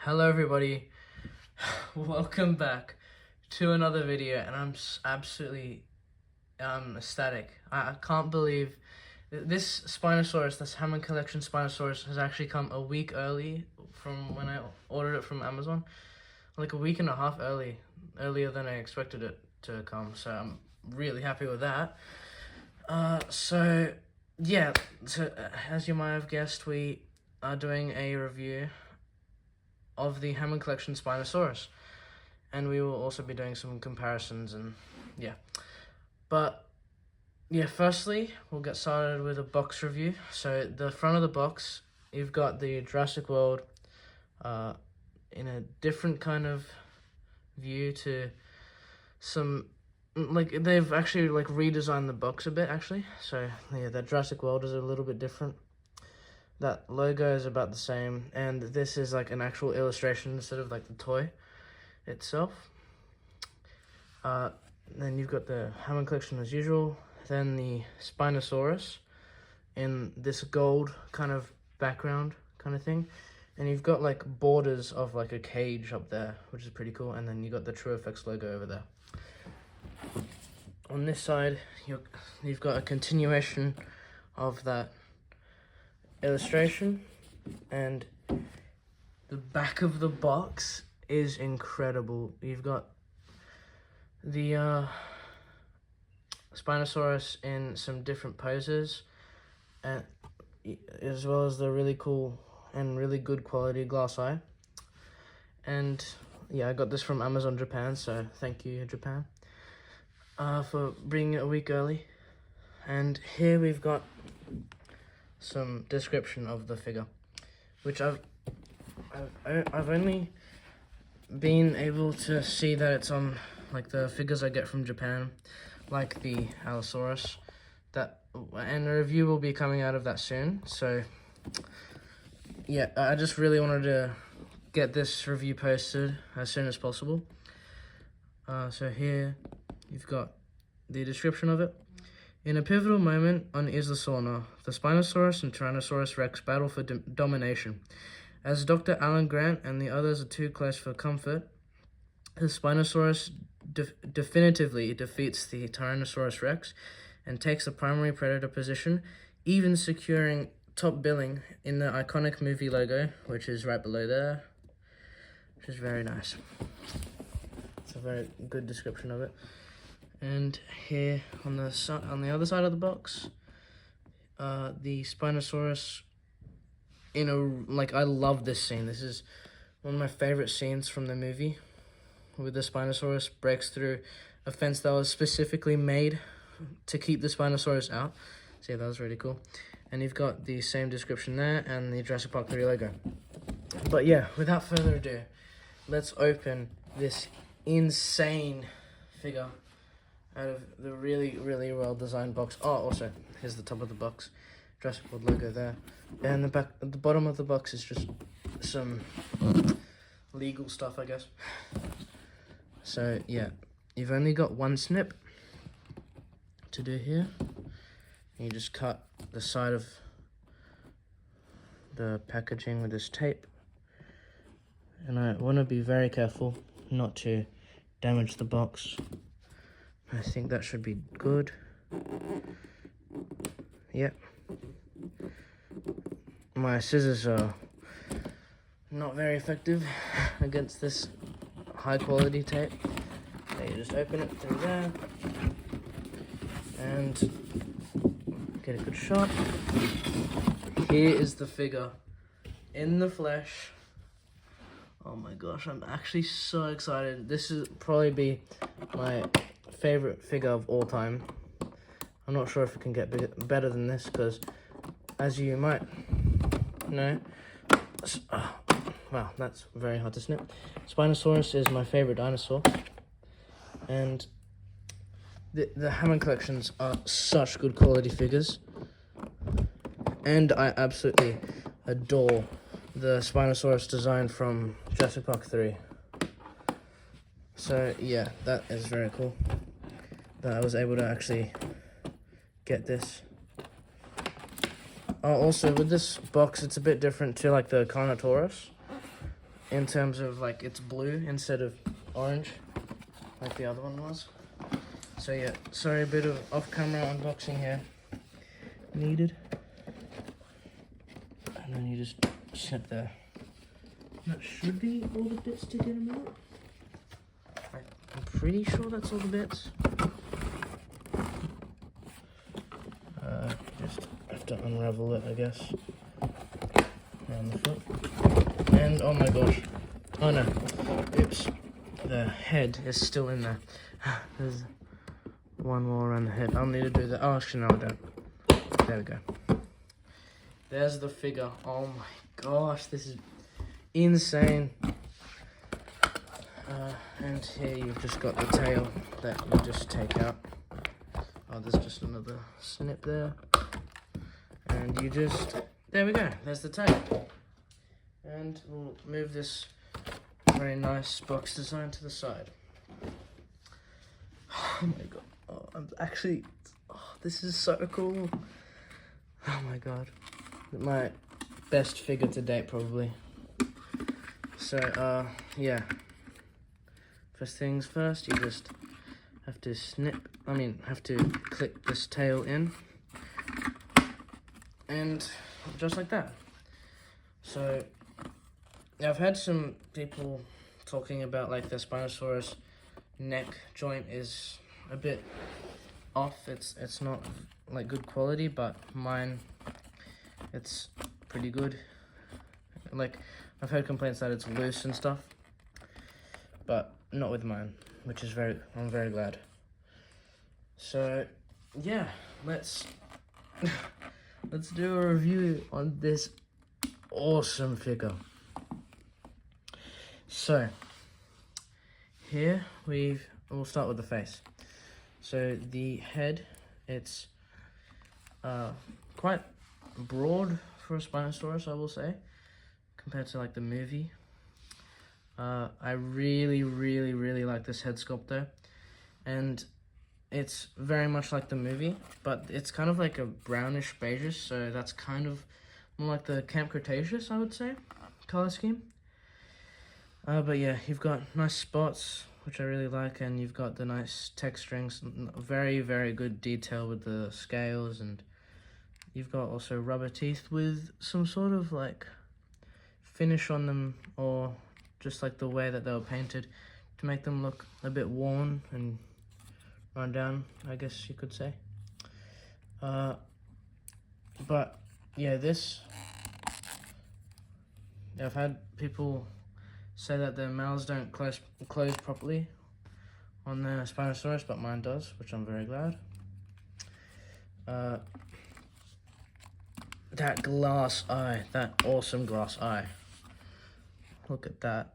Hello everybody, welcome back to another video, and I'm absolutely ecstatic. I can't believe this Spinosaurus, this Hammond collection Spinosaurus, has actually come a week early from when I ordered it from Amazon. Like a week and a half earlier than I expected it to come, so I'm really happy with that. So as you might have guessed, we are doing a review of the Hammond collection Spinosaurus, and we will also be doing some comparisons and firstly we'll get started with a box review. So the front of the box, you've got the Jurassic World in a different kind of view to some, like, they've actually like redesigned the box a bit actually. So yeah, that Jurassic World is a little bit different. That logo is about the same, and this is like an actual illustration instead of like the toy itself. Then you've got the Hammond collection as usual, then the Spinosaurus in this gold kind of background kind of thing, and you've got like borders of like a cage up there, which is pretty cool, and then you got the True Effects logo over there. On this side, you've got a continuation of that illustration, and the back of the box is incredible. You've got the Spinosaurus in some different poses, and as well as the really cool and really good quality glass eye. And yeah, I got this from Amazon Japan, so thank you Japan for bringing it a week early. And here we've got some description of the figure, which I've only been able to see that it's on like the figures I get from Japan, like the Allosaurus, and a review will be coming out of that soon. So yeah, I just really wanted to get this review posted as soon as possible. So here you've got the description of it. In a pivotal moment on Isla Sorna, the Spinosaurus and Tyrannosaurus Rex battle for domination. As Dr. Alan Grant and the others are too close for comfort, the Spinosaurus definitively defeats the Tyrannosaurus Rex and takes the primary predator position, even securing top billing in the iconic movie logo, which is right below there, which is very nice. It's a very good description of it. And here on the other side of the box, the Spinosaurus I love this scene. This is one of my favorite scenes from the movie, where the Spinosaurus breaks through a fence that was specifically made to keep the Spinosaurus out. So yeah, that was really cool. And you've got the same description there and the Jurassic Park 3 logo. But yeah, without further ado, let's open this insane figure out of the really, really well designed box. Oh, also, here's the top of the box. Jurassic World logo there. And at the bottom of the box is just some legal stuff, I guess. So yeah, you've only got one snip to do here. You just cut the side of the packaging with this tape. And I want to be very careful not to damage the box. I think that should be good. Yep. My scissors are not very effective against this high quality tape. So you just open it through there and get a good shot. Here is the figure in the flesh. Oh my gosh, I'm actually so excited. This is probably be my favorite figure of all time. I'm not sure if it can get better than this, because as you might know, wow, that's very hard to snip. Spinosaurus is my favorite dinosaur, and the Hammond collections are such good quality figures, and I absolutely adore the Spinosaurus design from Jurassic Park 3. So yeah, that is very cool that I was able to actually get this. Also, with this box, it's a bit different to like the Carnotaurus. in terms of like it's blue instead of orange like the other one was. So yeah, sorry, a bit of off-camera unboxing here needed. And then you just snip there. That should be all the bits to get them out. I'm pretty sure that's all the bits. Just have to unravel it, I guess. Around the foot. And oh my gosh. Oh no. Oops. The head is still in there. There's one more around the head. I'll need to do that. Oh, actually, no, I don't. There we go. There's the figure. Oh my gosh, this is insane. And here you've just got the tail that you just take out. Oh, there's just another snip there. And you just, there we go, there's the tail. And we'll move this very nice box design to the side. Oh my god, oh, I'm actually, oh, this is so cool. Oh my god, my best figure to date probably. So, yeah. First things first, you just have to have to clip this tail in. And just like that. So, I've had some people talking about like the Spinosaurus neck joint is a bit off. It's not like good quality, but mine, it's pretty good. Like, I've heard complaints that it's loose and stuff, but not with mine, which is I'm very glad. So, yeah, let's do a review on this awesome figure. So, here we'll start with the face. So the head, it's quite broad for a Spinosaurus, I will say, compared to like the movie. I really like this head sculpt though, and it's very much like the movie, but it's kind of like a brownish beigeish, so that's kind of more like the Camp Cretaceous, I would say, color scheme. But yeah, you've got nice spots, which I really like, and you've got the nice texturing, very good detail with the scales, and you've got also rubber teeth with some sort of like finish on them, or just like the way that they were painted to make them look a bit worn and run down, I guess you could say. But yeah, I've had people say that their mouths don't close properly on the Spinosaurus, but mine does, which I'm very glad. That glass eye, that awesome glass eye. Look at that.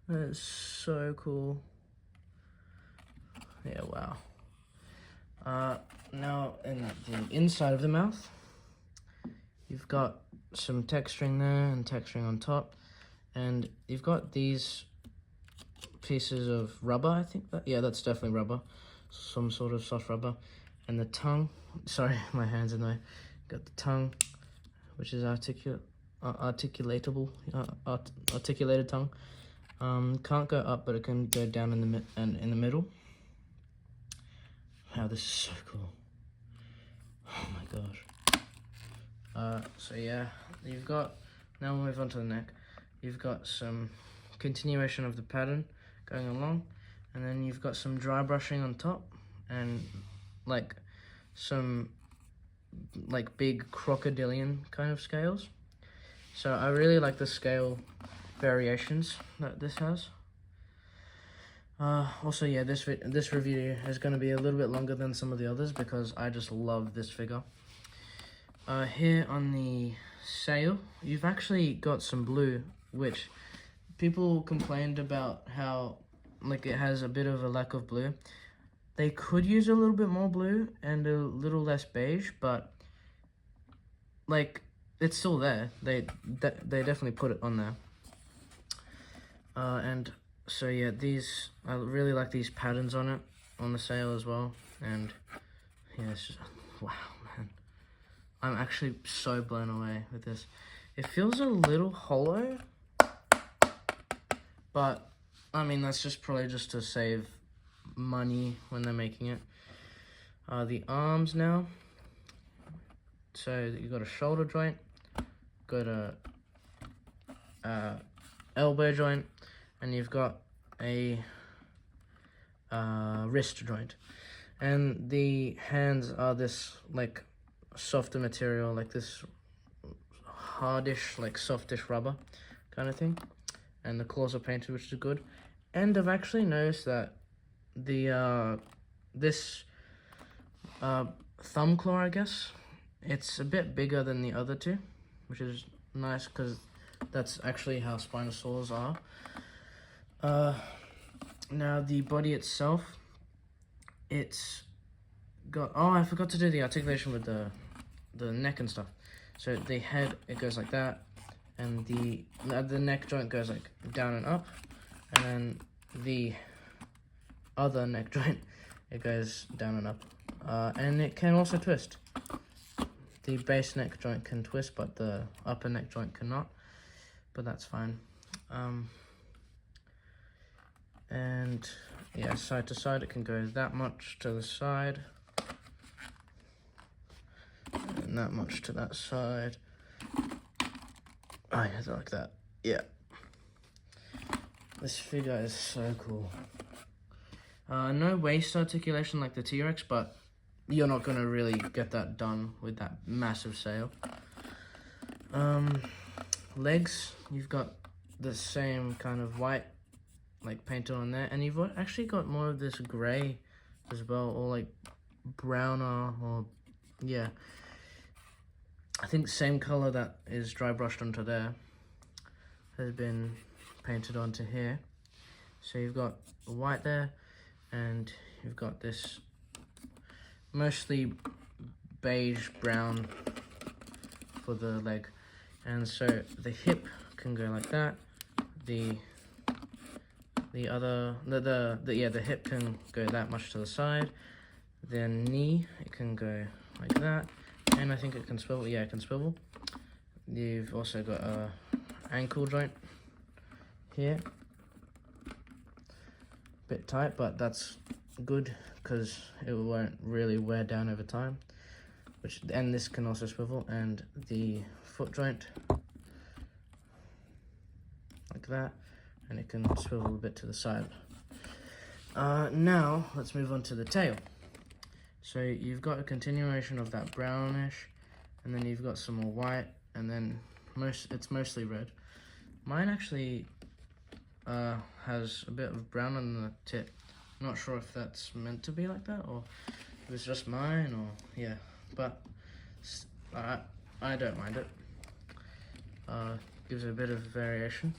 That is so cool. Yeah, wow. Now, in the inside of the mouth, you've got some texturing there and texturing on top, and you've got these pieces of rubber, I think yeah, that's definitely rubber, some sort of soft rubber, and the tongue, sorry, my hand's in the way, got the tongue, which is articulated tongue. Can't go up, but it can go down in the middle. Wow, this is so cool. Oh my gosh. So yeah, now we'll move on to the neck. You've got some continuation of the pattern going along, and then you've got some dry brushing on top, and like some like big crocodilian kind of scales. So I really like the scale variations that this has. Also, yeah, this review is going to be a little bit longer than some of the others because I just love this figure. Here on the sail, you've actually got some blue, which people complained about how like it has a bit of a lack of blue. They could use a little bit more blue and a little less beige, but like it's still there. They definitely put it on there. And so yeah, I really like these patterns on it, on the sail as well, and yeah, it's just, wow, man. I'm actually so blown away with this. It feels a little hollow, but I mean, that's just probably just to save money when they're making it. The arms now. So you got a shoulder joint, got a elbow joint, and you've got a wrist joint. And the hands are this like softer material, like this hardish, like softish rubber kind of thing. And the claws are painted, which is good. And I've actually noticed that the this thumb claw, I guess, it's a bit bigger than the other two, which is nice because that's actually how Spinosaurs are. Now the body itself, it's got, oh, I forgot to do the articulation with the neck and stuff. So the head, it goes like that, and the neck joint goes like down and up, and then the other neck joint, it goes down and up, and it can also twist. The base neck joint can twist, but the upper neck joint cannot, but that's fine. And yeah, side to side, it can go that much to the side, and that much to that side. Oh yeah, like that. Yeah. This figure is so cool. No waist articulation like the T-Rex, but you're not gonna really get that done with that massive sail. Legs, you've got the same kind of white, like painted on there, and you've actually got more of this gray as well, or like browner, or yeah. I think the same color that is dry brushed onto there has been painted onto here. So you've got white there, and you've got this mostly beige brown for the leg. And so the hip can go like that. The hip can go that much to the side. The knee, it can go like that. And I think it can swivel. Yeah, it can swivel. You've also got a ankle joint here. Bit tight, but that's good because it won't really wear down over time. And this can also swivel, and the foot joint like that, and it can swivel a bit to the side. Now let's move on to the tail. So you've got a continuation of that brownish, and then you've got some more white, and then it's mostly red. Mine actually has a bit of brown on the tip. I'm not sure if that's meant to be like that, or if it's just mine, or yeah, but I don't mind it. Gives it a bit of variation.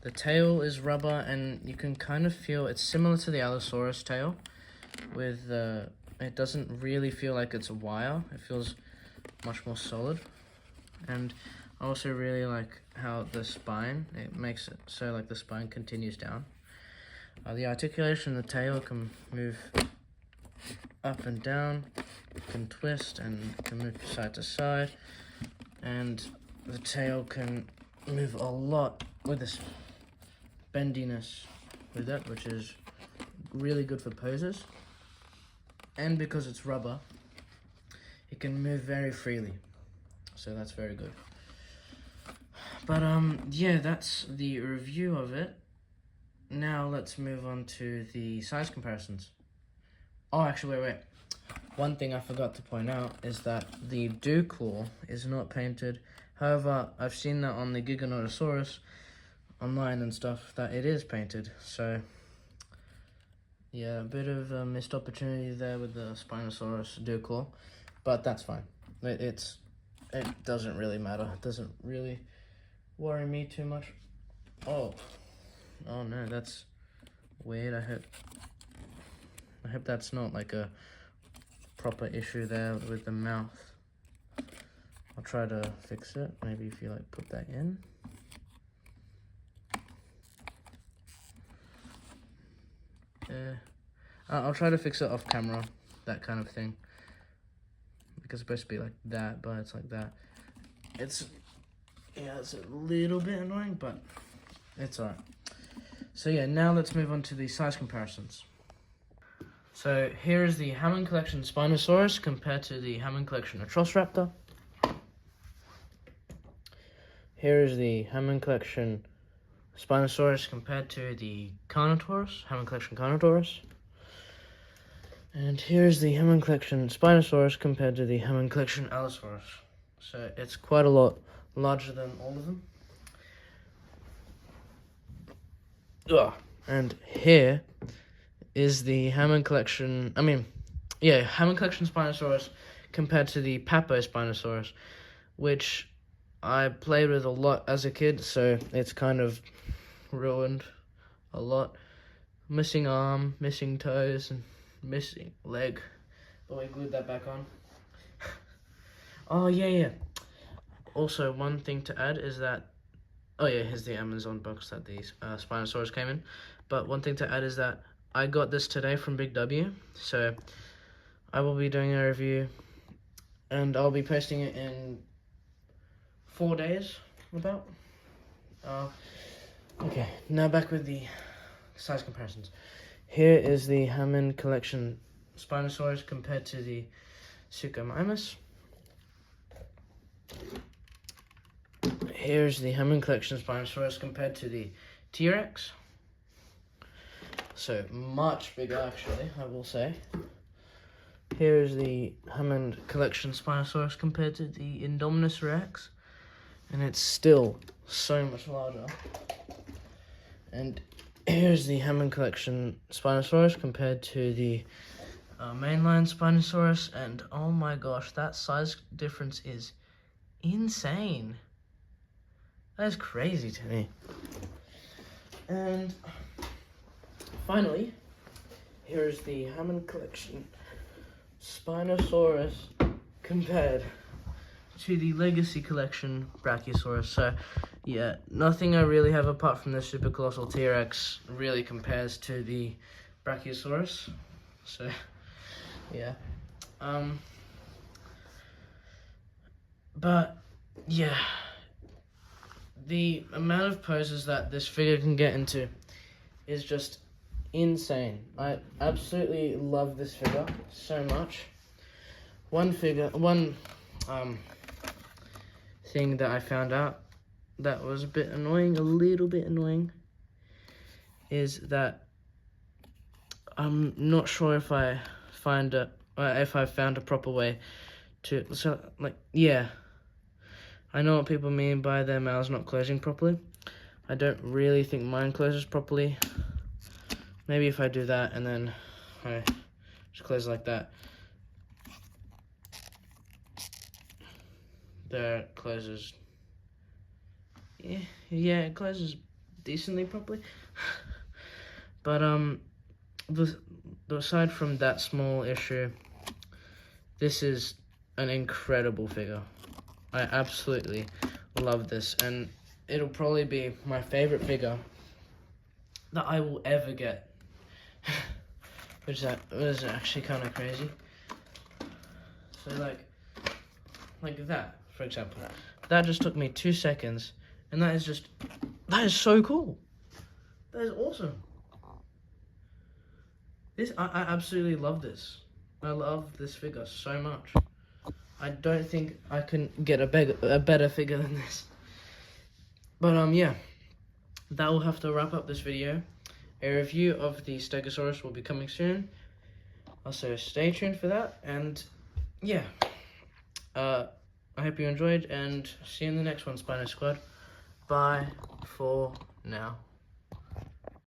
The tail is rubber, and you can kind of feel it's similar to the Allosaurus tail, with it doesn't really feel like it's a wire. It feels much more solid. And I also really like how the spine, it makes it so like the spine continues down. The articulation of the tail can move up and down, it can twist, and can move side to side, and the tail can move a lot with this bendiness with it, which is really good for poses. And because it's rubber, it can move very freely, so that's very good. But yeah, that's the review of it. Now let's move on to the size comparisons. Oh, actually, wait. One thing I forgot to point out is that the dew claw is not painted. However, I've seen that on the Giganotosaurus online and stuff, that it is painted. So yeah, a bit of a missed opportunity there with the Spinosaurus dew claw, but that's fine. It doesn't really matter. It doesn't really worry me too much. Oh no, that's weird. I hope that's not like a proper issue there with the mouth. I'll try to fix it. Maybe if you like put that in. I'll try to fix it off camera, that kind of thing. Because it's supposed to be like that, but it's like that. It's Yeah, it's a little bit annoying, but it's alright. So yeah, now let's move on to the size comparisons. So here is the Hammond Collection Spinosaurus compared to the Hammond Collection Atrociraptor. Here is the Hammond Collection Spinosaurus compared to the Carnotaurus, Hammond Collection Carnotaurus. And here's the Hammond Collection Spinosaurus compared to the Hammond Collection Allosaurus. So it's quite a lot larger than all of them. Ugh. And here is the Hammond Collection, Hammond Collection Spinosaurus compared to the Papo-Spinosaurus, which I played with a lot as a kid, so it's kind of ruined a lot. Missing arm, missing toes, and missing leg. But we glued that back on. Oh, yeah. Also, one thing to add is that, here's the Amazon box that the Spinosaurus came in. But one thing to add is that I got this today from Big W, so I will be doing a review, and I'll be posting it in 4 days, about. Okay, now back with the size comparisons. Here is the Hammond Collection Spinosaurus compared to the Suchomimus. Here's the Hammond Collection Spinosaurus compared to the T-Rex. So, much bigger actually, I will say. Here's the Hammond Collection Spinosaurus compared to the Indominus Rex. And it's still so much larger. And here's the Hammond Collection Spinosaurus compared to the mainline Spinosaurus. And oh my gosh, that size difference is insane. That is crazy to me. And finally, here's the Hammond Collection Spinosaurus compared to the Legacy Collection Brachiosaurus. So yeah, nothing I really have apart from the Super Colossal T-Rex really compares to the Brachiosaurus. So yeah. But yeah, the amount of poses that this figure can get into is just insane. I absolutely love this figure so much. One thing that I found out that was a little bit annoying, is that I'm not sure if I found a proper way to, I know what people mean by their mouths not closing properly. I don't really think mine closes properly. Maybe if I do that and then I just close like that. There it closes. Yeah, it closes decently properly. But aside from that small issue, this is an incredible figure. I absolutely love this, and it'll probably be my favorite figure that I will ever get. Which is actually kind of crazy. So like that, for example. That just took me 2 seconds, and that is so cool. That is awesome. I absolutely love this. I love this figure so much. I don't think I can get a better figure than this. But yeah, that will have to wrap up this video. A review of the Stegosaurus will be coming soon. Also, stay tuned for that. And yeah, I hope you enjoyed, and see you in the next one, Spino Squad. Bye for now.